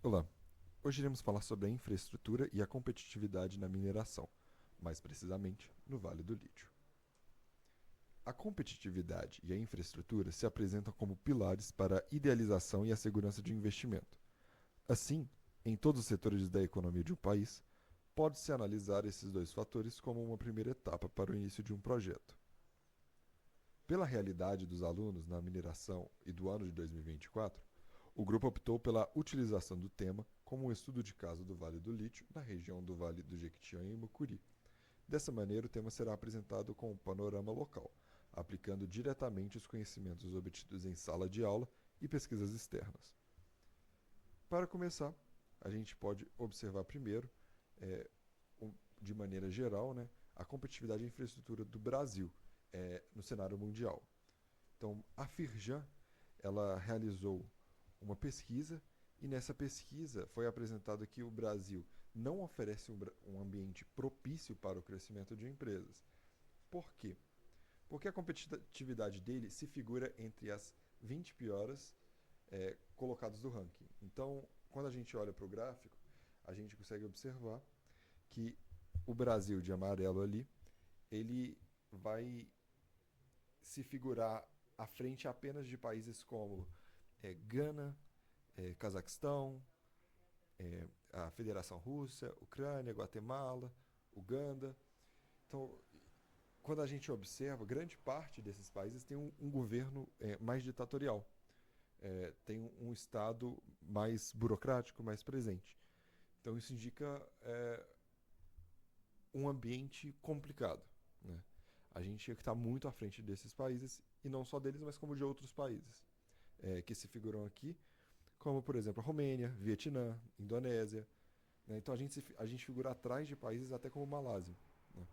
Olá, hoje iremos falar sobre a infraestrutura e a competitividade na mineração, mais precisamente no Vale do Lítio. A competitividade e a infraestrutura se apresentam como pilares para a idealização e a segurança de investimento. Assim, em todos os setores da economia de um país, pode-se analisar esses dois fatores como uma primeira etapa para o início de um projeto. Pela realidade dos alunos na mineração e do ano de 2024, o grupo optou pela utilização do tema como um estudo de caso do Vale do Lítio na região do Vale do Jequitinhonha e Mucuri. Dessa maneira, o tema será apresentado com um panorama local, aplicando diretamente os conhecimentos obtidos em sala de aula e pesquisas externas. Para começar, a gente pode observar primeiro, é, de maneira geral, né, a competitividade e infraestrutura do Brasil no cenário mundial. Então, a Firjan ela realizou uma pesquisa e nessa pesquisa foi apresentado que o Brasil não oferece um ambiente propício para o crescimento de empresas. Por quê? Porque a competitividade dele se figura entre as 20 piores colocados do ranking. Então, quando a gente olha para o gráfico, a gente consegue observar que o Brasil de amarelo ali, ele vai se figurar à frente apenas de países como Gana, Cazaquistão, a Federação Russa, Ucrânia, Guatemala, Uganda. Então, quando a gente observa, grande parte desses países tem um governo mais ditatorial, tem um Estado mais burocrático, mais presente. Então, isso indica um ambiente complicado. Né? A gente está muito à frente desses países, e não só deles, mas como de outros países que se figuram aqui, como, por exemplo, a Romênia, Vietnã, Indonésia. Né? Então a gente figura atrás de países até como Malásia. Né?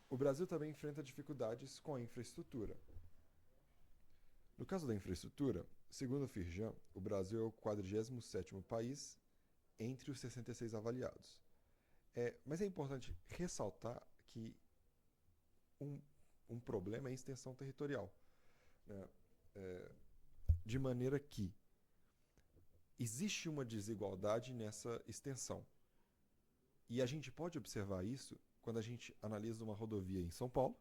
O Brasil também enfrenta dificuldades com a infraestrutura. No caso da infraestrutura, segundo o Firjan, o Brasil é o 47º país entre os 66 avaliados. Mas é importante ressaltar que um, um problema é a extensão territorial. Né? De maneira que existe uma desigualdade nessa extensão. E a gente pode observar isso quando a gente analisa uma rodovia em São Paulo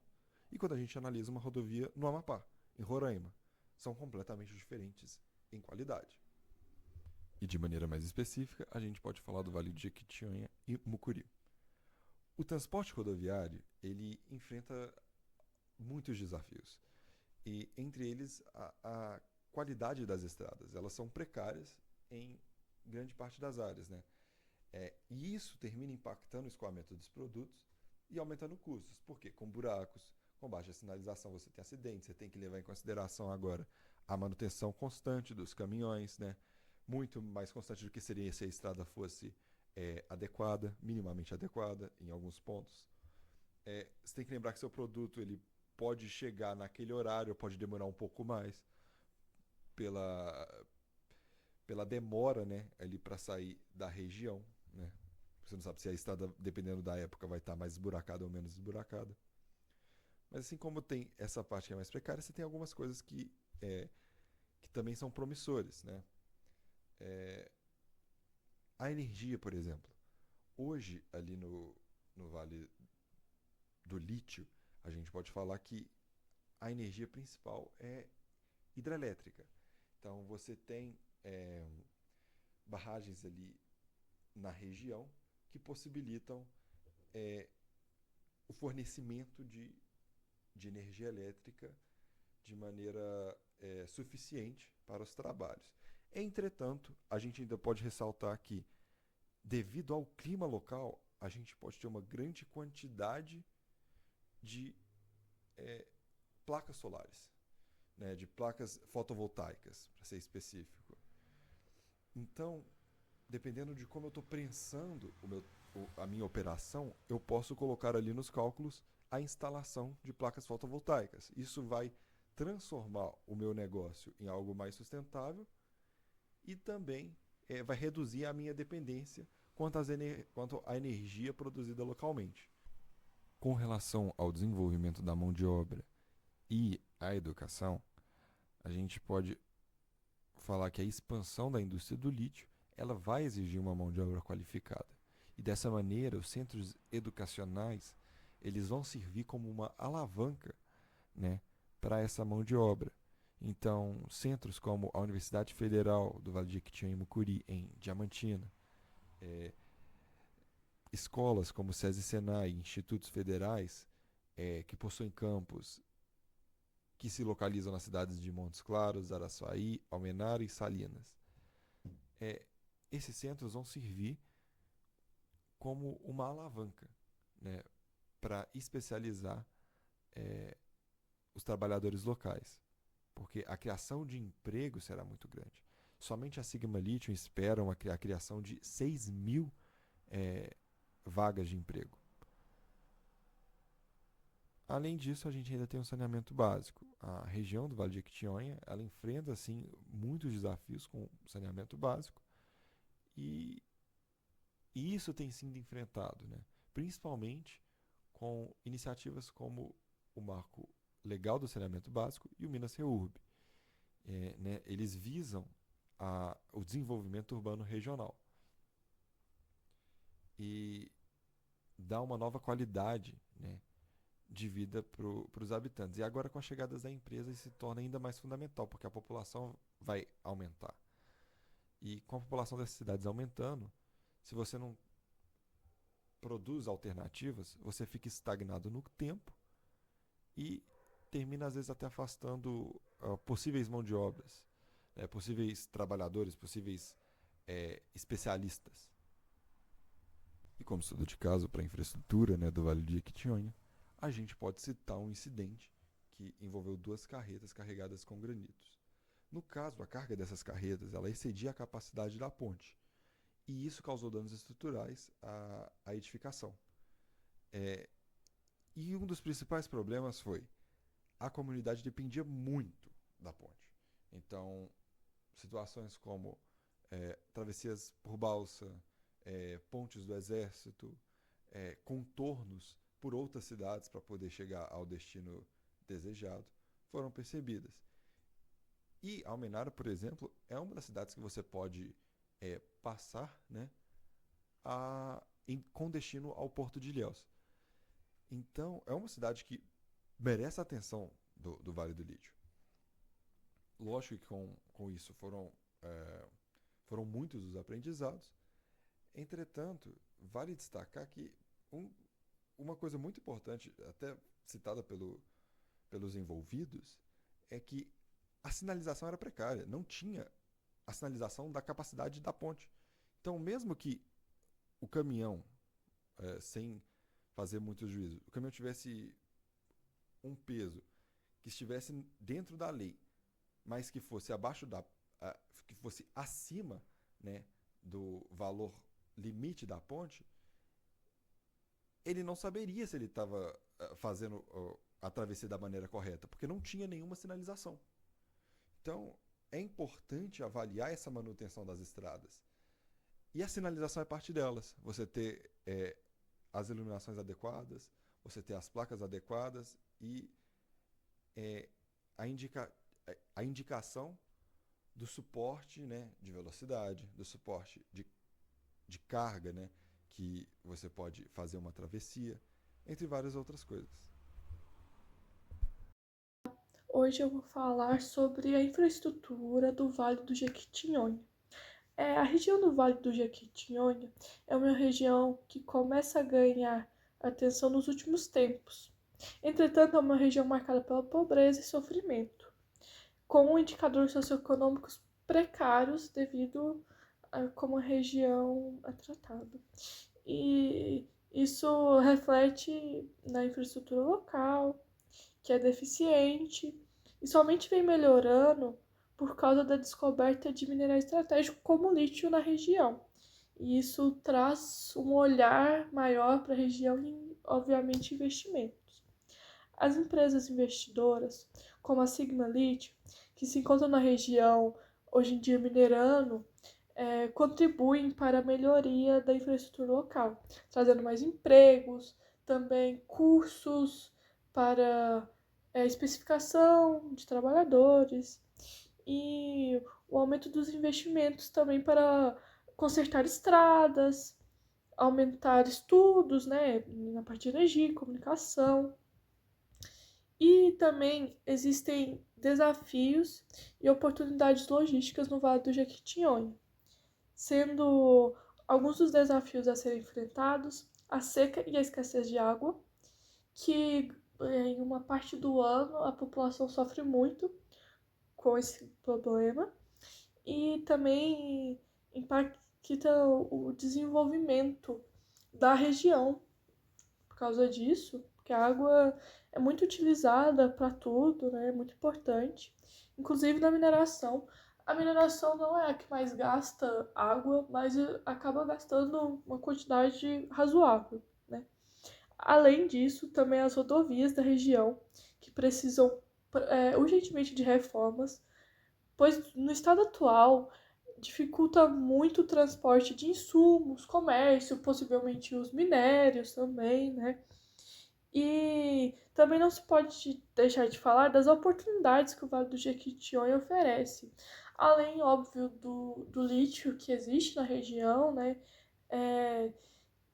e quando a gente analisa uma rodovia no Amapá, em Roraima. São completamente diferentes em qualidade. E de maneira mais específica, a gente pode falar do Vale de Jequitinhonha e Mucuri. O transporte rodoviário, ele enfrenta muitos desafios. E entre eles, a qualidade das estradas. Elas são precárias em grande parte das áreas, né? E isso termina impactando o escoamento dos produtos e aumentando custos. Por quê? Com buracos, com baixa sinalização você tem acidentes, você tem que levar em consideração agora a manutenção constante dos caminhões, né? Muito mais constante do que seria se a estrada fosse adequada, minimamente adequada em alguns pontos. Você tem que lembrar que seu produto ele pode chegar naquele horário, pode demorar um pouco mais pela, pela demora, né, ali para sair da região, né? Você não sabe se a estrada, dependendo da época, vai estar mais esburacada ou menos esburacada. Mas assim como tem essa parte que é mais precária, você tem algumas coisas que também são promissores, né? A energia, por exemplo. Hoje, ali no Vale do Lítio, a gente pode falar que a energia principal é hidrelétrica. Então, você tem barragens ali na região que possibilitam o fornecimento de energia elétrica de maneira suficiente para os trabalhos. Entretanto, a gente ainda pode ressaltar que, devido ao clima local, a gente pode ter uma grande quantidade de placas solares, né, de placas fotovoltaicas, para ser específico. Então, dependendo de como eu estou prensando a minha operação, eu posso colocar ali nos cálculos a instalação de placas fotovoltaicas. Isso vai transformar o meu negócio em algo mais sustentável e também vai reduzir a minha dependência quanto à energia produzida localmente. Com relação ao desenvolvimento da mão de obra e à educação, a gente pode falar que a expansão da indústria do lítio ela vai exigir uma mão de obra qualificada. E dessa maneira, os centros educacionais, eles vão servir como uma alavanca, né, para essa mão de obra. Então, centros como a Universidade Federal do Vale de Jequitinhonha e Mucuri, em Diamantina, é, escolas como SESI e Senai, institutos federais, que possuem campos que se localizam nas cidades de Montes Claros, Araçuaí, Almenara e Salinas. É, esses centros vão servir como uma alavanca, né, para especializar é, os trabalhadores locais, porque a criação de emprego será muito grande. Somente a Sigma Lithium espera a criação de 6 mil é, vagas de emprego. Além disso, a gente ainda tem um saneamento básico. A região do Vale de Jequitinhonha, ela enfrenta assim muitos desafios com o saneamento básico e, e isso tem sido enfrentado, né? Principalmente com iniciativas como o Marco Legal do Saneamento Básico e o Minas Reurb. Né, eles visam o desenvolvimento urbano regional e dar uma nova qualidade, né, de vida para os habitantes. E agora, com a chegada da empresa, isso se torna ainda mais fundamental, porque a população vai aumentar. E com a população dessas cidades aumentando, se você não produz alternativas, você fica estagnado no tempo e termina, às vezes, até afastando possíveis mão de obras, né, possíveis trabalhadores, possíveis especialistas. E como estudo de caso para a infraestrutura, né, do Vale do Jequitinhonha, a gente pode citar um incidente que envolveu 2 carretas carregadas com granitos. No caso, a carga dessas carretas ela excedia a capacidade da ponte, e isso causou danos estruturais à edificação. É, e um dos principais problemas foi a comunidade dependia muito da ponte. Então, situações como travessias por balsa, pontes do exército, contornos por outras cidades para poder chegar ao destino desejado, foram percebidas. E Almenara, por exemplo, é uma das cidades que você pode passar, né, com destino ao Porto de Ilhéus. Então, é uma cidade que merece a atenção do Vale do Lídio. Lógico que com isso foram muitos os aprendizados. Entretanto, vale destacar que uma coisa muito importante, até citada pelos envolvidos, é que a sinalização era precária, não tinha a sinalização da capacidade da ponte. Então, mesmo que o caminhão, sem fazer muito juízo, o caminhão tivesse um peso que estivesse dentro da lei, mas que fosse que fosse acima, né, do valor limite da ponte, ele não saberia se ele estava fazendo a travessia da maneira correta, porque não tinha nenhuma sinalização. Então, é importante avaliar essa manutenção das estradas. E a sinalização é parte delas. Você ter as iluminações adequadas, você ter as placas adequadas e a indicação do suporte, né, de velocidade, do suporte de carga, né, que você pode fazer uma travessia, entre várias outras coisas. Hoje eu vou falar sobre a infraestrutura do Vale do Jequitinhonha. A região do Vale do Jequitinhonha é uma região que começa a ganhar atenção nos últimos tempos. Entretanto, é uma região marcada pela pobreza e sofrimento, com indicadores socioeconômicos precários devido a como a região é tratada. E isso reflete na infraestrutura local, que é deficiente e somente vem melhorando por causa da descoberta de minerais estratégicos como o lítio na região. E isso traz um olhar maior para a região e, obviamente, investimentos. As empresas investidoras, como a Sigma Lithium, que se encontram na região hoje em dia minerando, contribuem para a melhoria da infraestrutura local, trazendo mais empregos, também cursos para especificação de trabalhadores e o aumento dos investimentos também para consertar estradas, aumentar estudos, né, na parte de energia, comunicação. E também existem desafios e oportunidades logísticas no Vale do Jequitinhonha, sendo alguns dos desafios a serem enfrentados a seca e a escassez de água, que em uma parte do ano a população sofre muito com esse problema, e também impacta o desenvolvimento da região por causa disso, porque a água é muito utilizada para tudo, né? É muito importante, inclusive na mineração. A mineração não é a que mais gasta água, mas acaba gastando uma quantidade razoável, né? Além disso, também as rodovias da região, que precisam urgentemente de reformas, pois no estado atual dificulta muito o transporte de insumos, comércio, possivelmente os minérios também, né? E também não se pode deixar de falar das oportunidades que o Vale do Jequitinhonha oferece. Além, óbvio, do lítio que existe na região, né?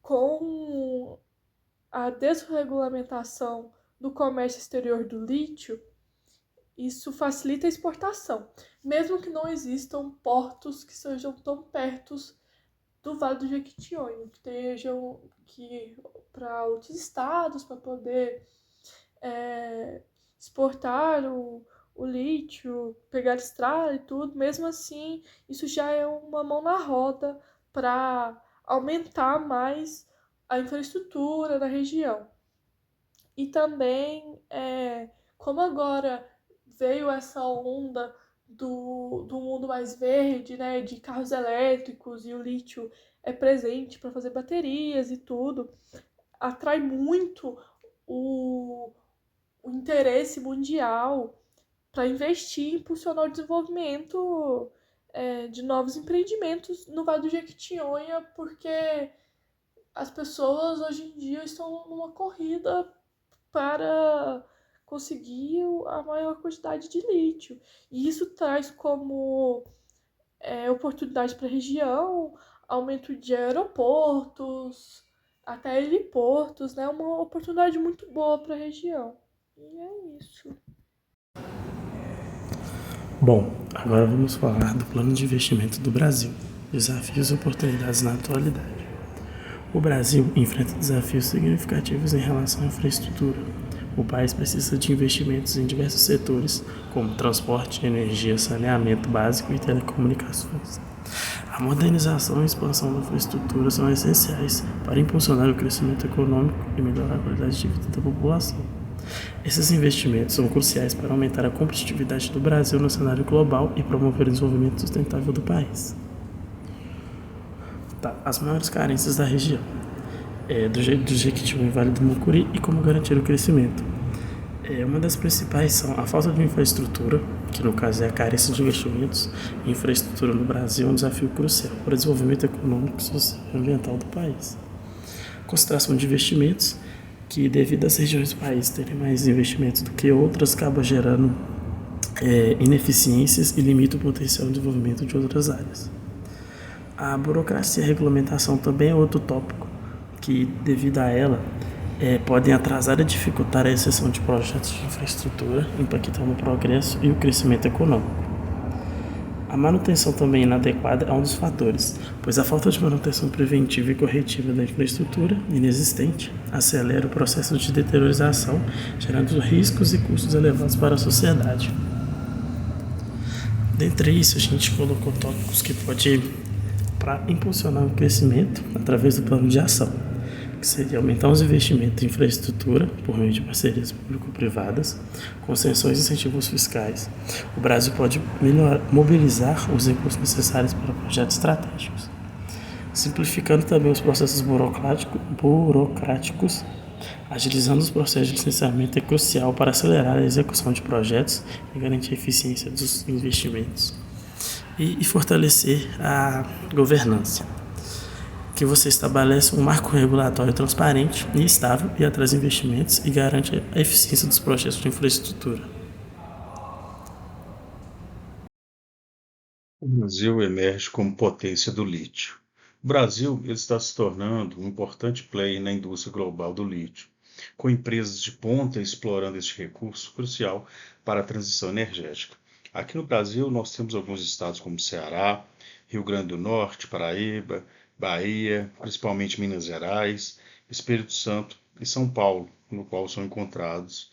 Com a desregulamentação do comércio exterior do lítio, isso facilita a exportação, mesmo que não existam portos que sejam tão perto do Vale do Jequitinhonha, que estejam que para outros estados para poder exportar o lítio, pegar estrada e tudo. Mesmo assim, isso já é uma mão na roda para aumentar mais a infraestrutura da região. E também, como agora veio essa onda do mundo mais verde, né, de carros elétricos, e o lítio é presente para fazer baterias e tudo, atrai muito o interesse mundial para investir e impulsionar o desenvolvimento de novos empreendimentos no Vale do Jequitinhonha, porque as pessoas hoje em dia estão numa corrida para conseguir a maior quantidade de lítio. E isso traz como oportunidade para a região, aumento de aeroportos, até heliportos, né? Uma oportunidade muito boa para a região. E é isso. Bom, agora vamos falar do plano de investimento do Brasil, desafios e oportunidades na atualidade. O Brasil enfrenta desafios significativos em relação à infraestrutura. O país precisa de investimentos em diversos setores, como transporte, energia, saneamento básico e telecomunicações. A modernização e expansão da infraestrutura são essenciais para impulsionar o crescimento econômico e melhorar a qualidade de vida da população. Esses investimentos são cruciais para aumentar a competitividade do Brasil no cenário global e promover o desenvolvimento sustentável do país. As maiores carências da região do Jequitinhonha e Vale do Mucuri e como garantir o crescimento. Uma das principais são a falta de infraestrutura, que no caso é a carência de investimentos em infraestrutura no Brasil, é um desafio crucial para o desenvolvimento econômico, social e ambiental do país. Concentração de investimentos, que devido às regiões do país terem mais investimentos do que outras, acaba gerando ineficiências e limita o potencial de desenvolvimento de outras áreas. A burocracia e a regulamentação também é outro tópico, que devido a ela podem atrasar e dificultar a execução de projetos de infraestrutura, impactando o progresso e o crescimento econômico. A manutenção também inadequada é um dos fatores, pois a falta de manutenção preventiva e corretiva da infraestrutura inexistente acelera o processo de deteriorização, gerando riscos e custos elevados para a sociedade. Dentre isso, a gente colocou tópicos que podem para impulsionar o crescimento através do plano de ação, que seria aumentar os investimentos em infraestrutura por meio de parcerias público-privadas, concessões e incentivos fiscais. O Brasil pode mobilizar os recursos necessários para projetos estratégicos, simplificando também os processos burocráticos. Agilizando os processos de licenciamento é crucial para acelerar a execução de projetos e garantir a eficiência dos investimentos. E fortalecer a governança, que você estabelece um marco regulatório transparente e estável e atrai investimentos e garante a eficiência dos projetos de infraestrutura. Brasil emerge como potência do lítio. O Brasil ele está se tornando um importante player na indústria global do lítio, com empresas de ponta explorando este recurso crucial para a transição energética. Aqui no Brasil, nós temos alguns estados como Ceará, Rio Grande do Norte, Paraíba, Bahia, principalmente Minas Gerais, Espírito Santo e São Paulo, no qual são encontrados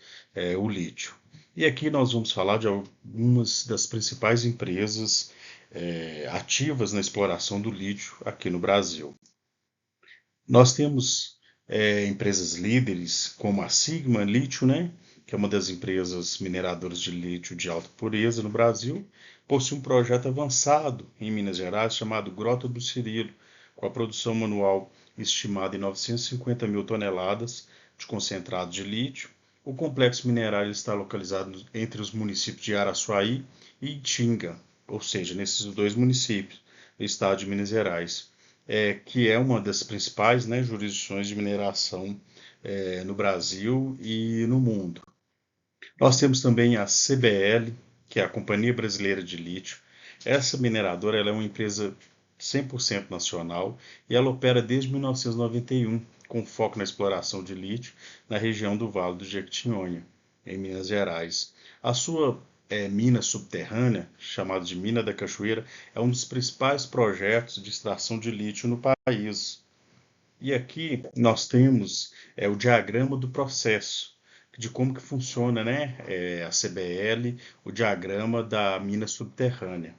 o lítio. E aqui nós vamos falar de algumas das principais empresas ativas na exploração do lítio aqui no Brasil. Nós temos empresas líderes como a Sigma Lítio, né, que é uma das empresas mineradoras de lítio de alta pureza no Brasil, possui um projeto avançado em Minas Gerais chamado Grota do Cirilo, com a produção manual estimada em 950 mil toneladas de concentrado de lítio. O complexo minerário está localizado entre os municípios de Araçuaí e Itinga, ou seja, nesses dois municípios do estado de Minas Gerais, que é uma das principais, né, jurisdições de mineração no Brasil e no mundo. Nós temos também a CBL, que é a Companhia Brasileira de Lítio. Essa mineradora ela é uma empresa 100% nacional e ela opera desde 1991, com foco na exploração de lítio na região do Vale do Jequitinhonha, em Minas Gerais. A sua mina subterrânea, chamada de Mina da Cachoeira, é um dos principais projetos de extração de lítio no país. E aqui nós temos o diagrama do processo, de como que funciona, né, a CBL, o diagrama da mina subterrânea.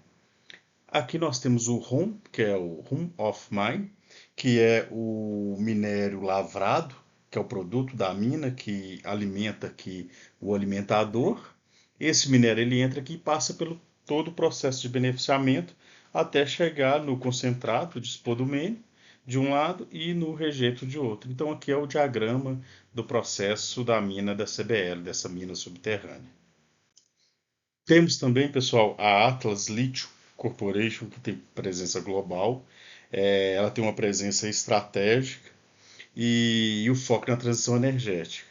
Aqui nós temos o ROM, que é o Room of Mine, que é o minério lavrado, que é o produto da mina que alimenta aqui o alimentador. Esse minério ele entra aqui e passa pelo todo o processo de beneficiamento até chegar no concentrado de spodumene de um lado e no rejeito de outro. Então aqui é o diagrama do processo da mina da CBL, dessa mina subterrânea. Temos também, pessoal, a Atlas Lithium Corporation, que tem presença global. Ela tem uma presença estratégica e o foco na transição energética.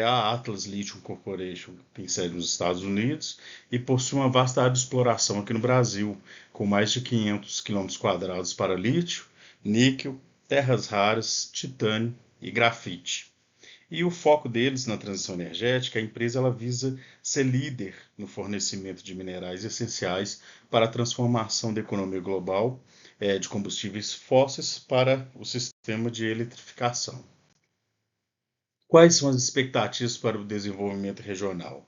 A Atlas Lithium Corporation tem sede nos Estados Unidos e possui uma vasta área de exploração aqui no Brasil, com mais de 500 km² para lítio, níquel, terras raras, titânio e grafite. E o foco deles na transição energética, a empresa ela visa ser líder no fornecimento de minerais essenciais para a transformação da economia global de combustíveis fósseis para o sistema de eletrificação. Quais são as expectativas para o desenvolvimento regional?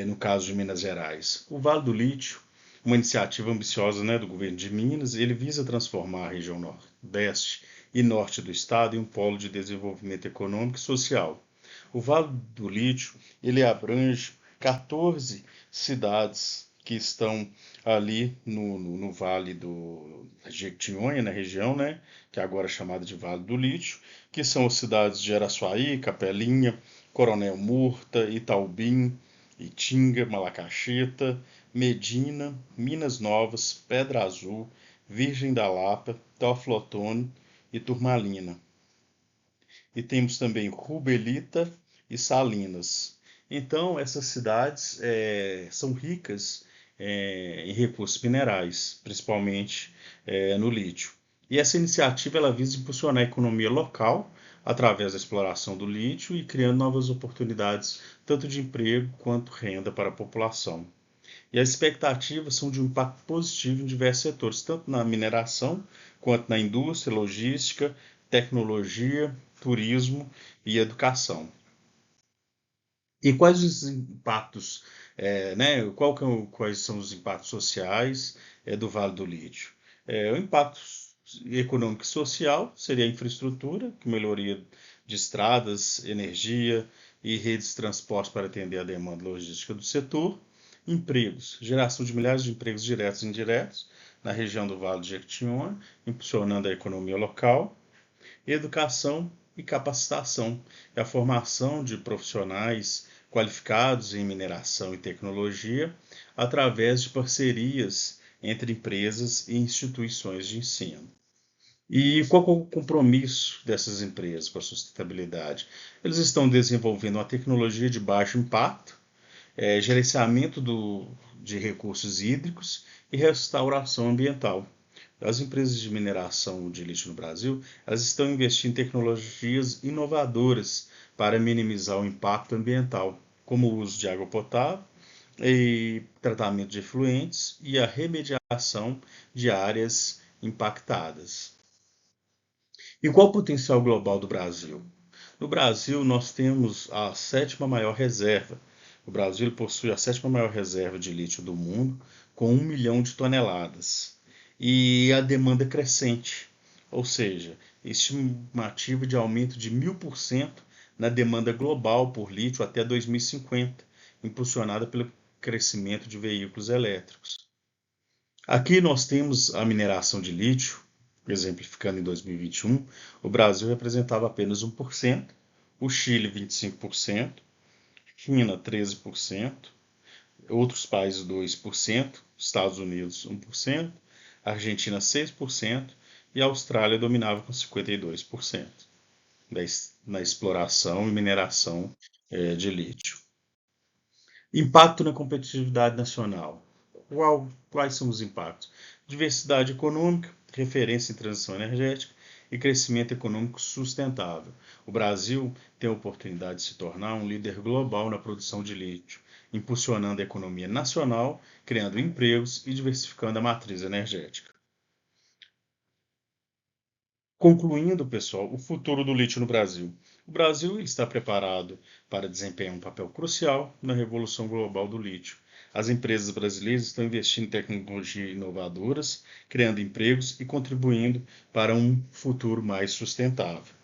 No caso de Minas Gerais, o Vale do Lítio, uma iniciativa ambiciosa, né, do governo de Minas, ele visa transformar a região nordeste e norte do estado em um polo de desenvolvimento econômico e social. O Vale do Lítio ele abrange 14 cidades que estão ali no Vale do Jequitinhonha, na região, né, que é agora chamada de Vale do Lítio, que são as cidades de Araçuaí, Capelinha, Coronel Murta, Itaubim, Itinga, Malacacheta, Medina, Minas Novas, Pedra Azul, Virgem da Lapa, Teófilo Otoni e Turmalina. E temos também Rubelita e Salinas. Então, essas cidades são ricas em recursos minerais, principalmente no lítio. E essa iniciativa ela visa impulsionar a economia local através da exploração do lítio e criando novas oportunidades, tanto de emprego quanto renda para a população. E as expectativas são de um impacto positivo em diversos setores, tanto na mineração, quanto na indústria, logística, tecnologia, turismo e educação. E quais os impactos, quais são os impactos sociais do Vale do Lítio? O impacto econômico e social seria a infraestrutura, com melhoria de estradas, energia e redes de transporte para atender a demanda logística do setor. Empregos, geração de milhares de empregos diretos e indiretos na região do Vale do Jequitinhonha, impulsionando a economia local. Educação e capacitação, é a formação de profissionais qualificados em mineração e tecnologia através de parcerias entre empresas e instituições de ensino. E qual é o compromisso dessas empresas com a sustentabilidade? Eles estão desenvolvendo uma tecnologia de baixo impacto, gerenciamento de recursos hídricos e restauração ambiental. As empresas de mineração de lítio no Brasil, elas estão investindo em tecnologias inovadoras para minimizar o impacto ambiental, como o uso de água potável e tratamento de efluentes e a remediação de áreas impactadas. E qual o potencial global do Brasil? No Brasil, nós temos a sétima maior reserva. O Brasil possui a sétima maior reserva de lítio do mundo, com 1 milhão de toneladas. E a demanda crescente, ou seja, estimativa de aumento de 1000% na demanda global por lítio até 2050, impulsionada pelo crescimento de veículos elétricos. Aqui nós temos a mineração de lítio, exemplificando em 2021, o Brasil representava apenas 1%, o Chile 25%, China 13%, outros países 2%, Estados Unidos 1%, Argentina 6% e a Austrália dominava com 52% na exploração e mineração de lítio. Impacto na competitividade nacional. Quais são os impactos? Diversidade econômica, referência em transição energética e crescimento econômico sustentável. O Brasil tem a oportunidade de se tornar um líder global na produção de lítio, impulsionando a economia nacional, criando empregos e diversificando a matriz energética. Concluindo, pessoal, o futuro do lítio no Brasil. O Brasil está preparado para desempenhar um papel crucial na revolução global do lítio. As empresas brasileiras estão investindo em tecnologias inovadoras, criando empregos e contribuindo para um futuro mais sustentável.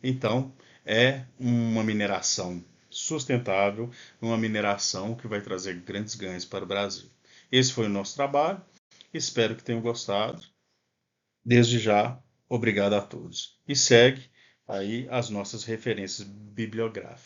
Então, é uma mineração sustentável, uma mineração que vai trazer grandes ganhos para o Brasil. Esse foi o nosso trabalho, espero que tenham gostado. Desde já, obrigado a todos. E segue aí as nossas referências bibliográficas.